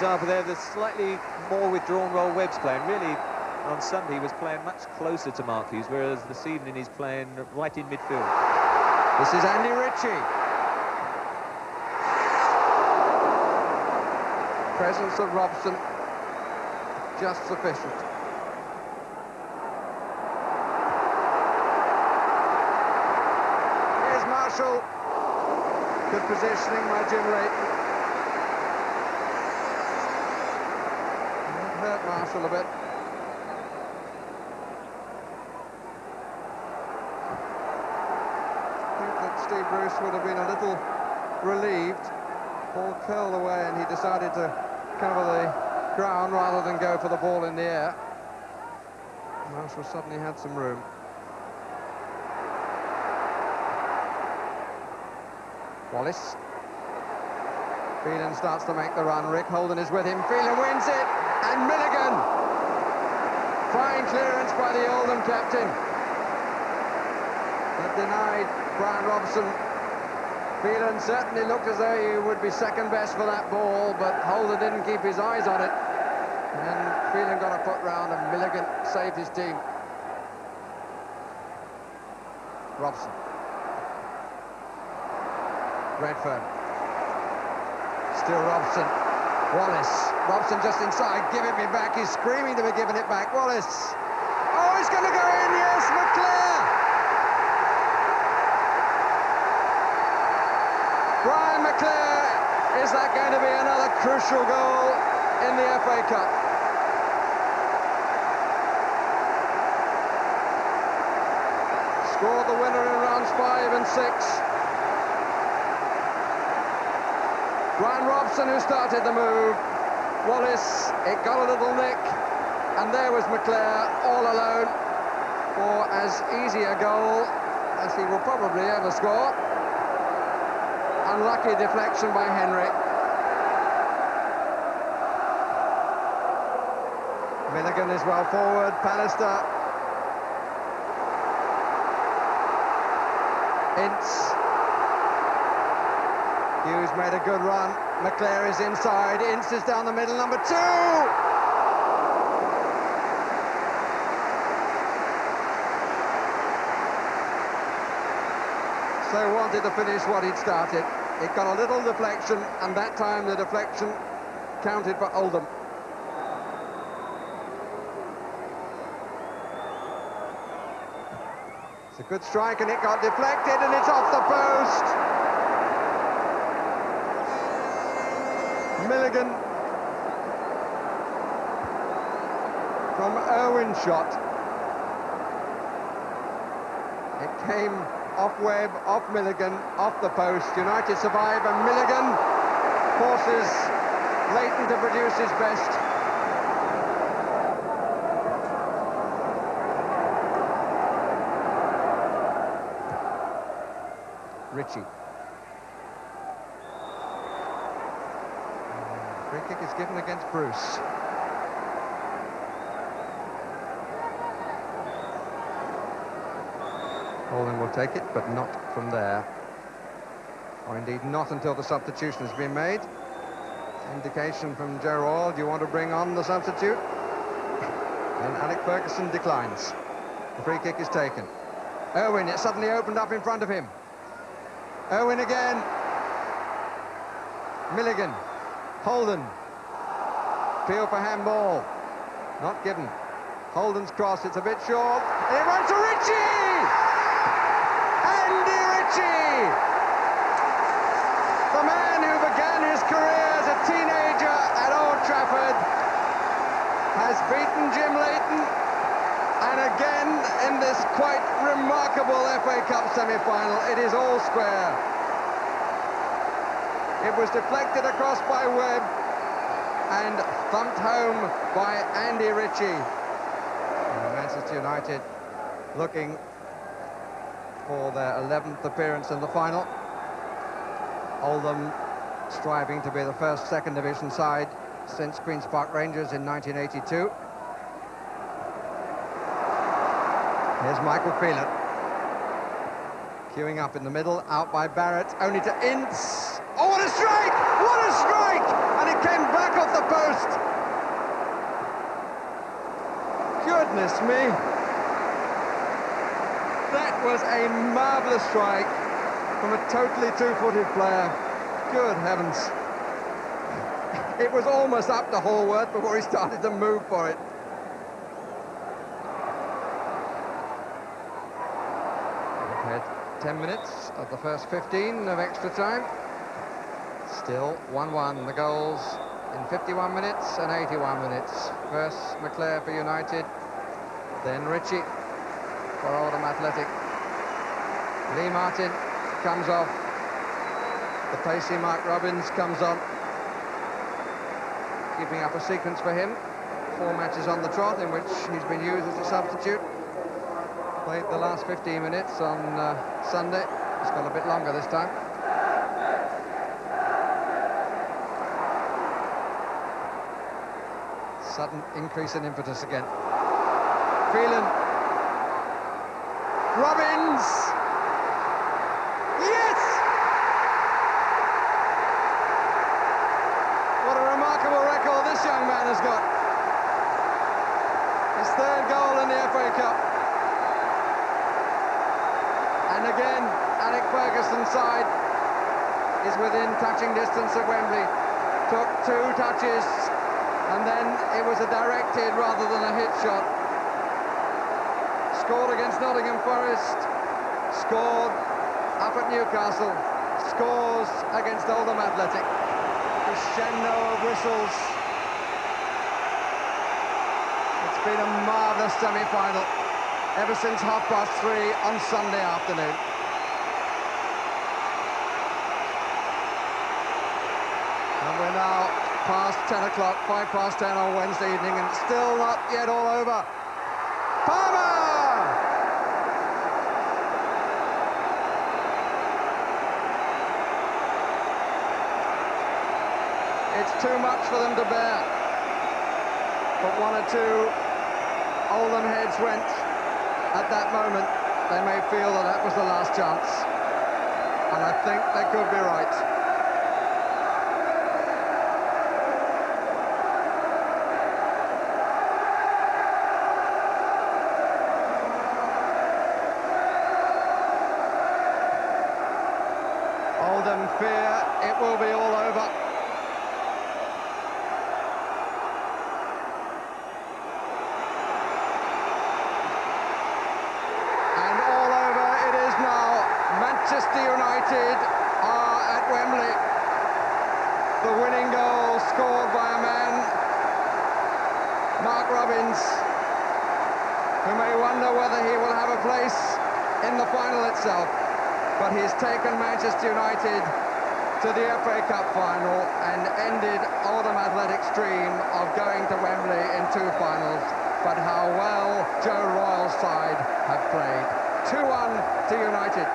example there of the slightly more withdrawn role Webb's playing. Really, on Sunday, he was playing much closer to Mark Hughes, whereas this evening he's playing right in midfield. This is Andy Ritchie. Presence of Robson just sufficient. Here's Marshall. Good positioning by Jim Leighton. That hurt Marshall a bit. I think that Steve Bruce would have been a little relieved. Ball curled away and he decided to cover the ground rather than go for the ball in the air. Marshall suddenly had some room. Wallace. Phelan starts to make the run. Rick Holden is with him. Phelan wins it. And Milligan. Fine clearance by the Oldham captain. But denied Brian Robson. Phelan certainly looked as though he would be second best for that ball, but Holden didn't keep his eyes on it. And Phelan got a foot round and Milligan saved his team. Robson. Redfern. Still Robson. Wallace. Robson just inside. Give it me back. He's screaming to be given it back. Wallace. Oh, he's going to go in. Yes, McClare. Brian McClare. Is that going to be another crucial goal in the FA Cup? Scored the winner in rounds 5 and 6. Brian Robson, who started the move. Wallace, it got a little nick, and there was McClare all alone for as easy a goal as he will probably ever score. Unlucky deflection by Henry. Milligan is well forward. Pallister. Ince. Hughes made a good run. McClare is inside. Ince is down the middle. Number 2! So wanted to finish what he'd started. It got a little deflection, and that time the deflection counted for Oldham. It's a good strike, and it got deflected, and it's off the post. Milligan from Irwin's shot. It came off Webb, off Milligan, off the post. United survive, and Milligan forces Leighton to produce his best. Ritchie. Free kick is given against Bruce. Holden will take it, but not from there. Or indeed not until the substitution has been made. Indication from Joe Royal, do you want to bring on the substitute? And Alec Ferguson declines. The free kick is taken. Irwin, it suddenly opened up in front of him. Irwin again. Milligan. Holden. Appeal for handball. Not given. Holden's cross, it's a bit short. And it runs to Ritchie! Andy Ritchie! The man who began his career as a teenager at Old Trafford has beaten Jim Leighton, and again in this quite remarkable FA Cup semi-final. It is all square. It was deflected across by Webb and thumped home by Andy Ritchie. And Manchester United looking for their 11th appearance in the final. Oldham striving to be the first second division side since Queen's Park Rangers in 1982. Here's Michael Phelan. Queuing up in the middle, out by Barrett, only to Ince. Oh, what a strike! What a strike! And it came back off the post. Goodness me. That was a marvellous strike from a totally two-footed player. Good heavens. It was almost up to Hallworth before he started to move for it. We've had 10 minutes of the first 15 of extra time. Still 1-1. The goals in 51 minutes and 81 minutes. First McClare for United, then Ritchie for Oldham Athletic. Lee Martin comes off. The pacey Mark Robbins comes on. Keeping up a sequence for him. 4 matches on the trot in which he's been used as a substitute. Played the last 15 minutes on Sunday. It's got a bit longer this time. Sudden increase in impetus again. Phelan. Robbins! Yes! What a remarkable record this young man has got. His 3rd goal in the FA Cup. And again, Alec Ferguson's side is within touching distance of Wembley. Took 2 touches, and then it was a directed rather than a hit shot. Scored against Nottingham Forest, scored up at Newcastle, scores against Oldham Athletic. Crescendo of whistles. It's been a marvellous semi-final ever since 3:30 on Sunday afternoon. And we're now past 10 o'clock, 10:05 on Wednesday evening, and still not yet all over. Palmer! It's too much for them to bear. But 1 or 2 Oldham heads went at that moment. They may feel that that was the last chance. And I think they could be right. Oldham fear it will be all over. And all over it is now. Manchester United are at Wembley. The winning goal scored by a man, Mark Robbins, who may wonder whether he will have a place in the final itself. But he's taken Manchester United to the FA Cup final and ended Oldham Athletic's dream of going to Wembley in 2 finals. But how well Joe Royle's side have played. 2-1 to United.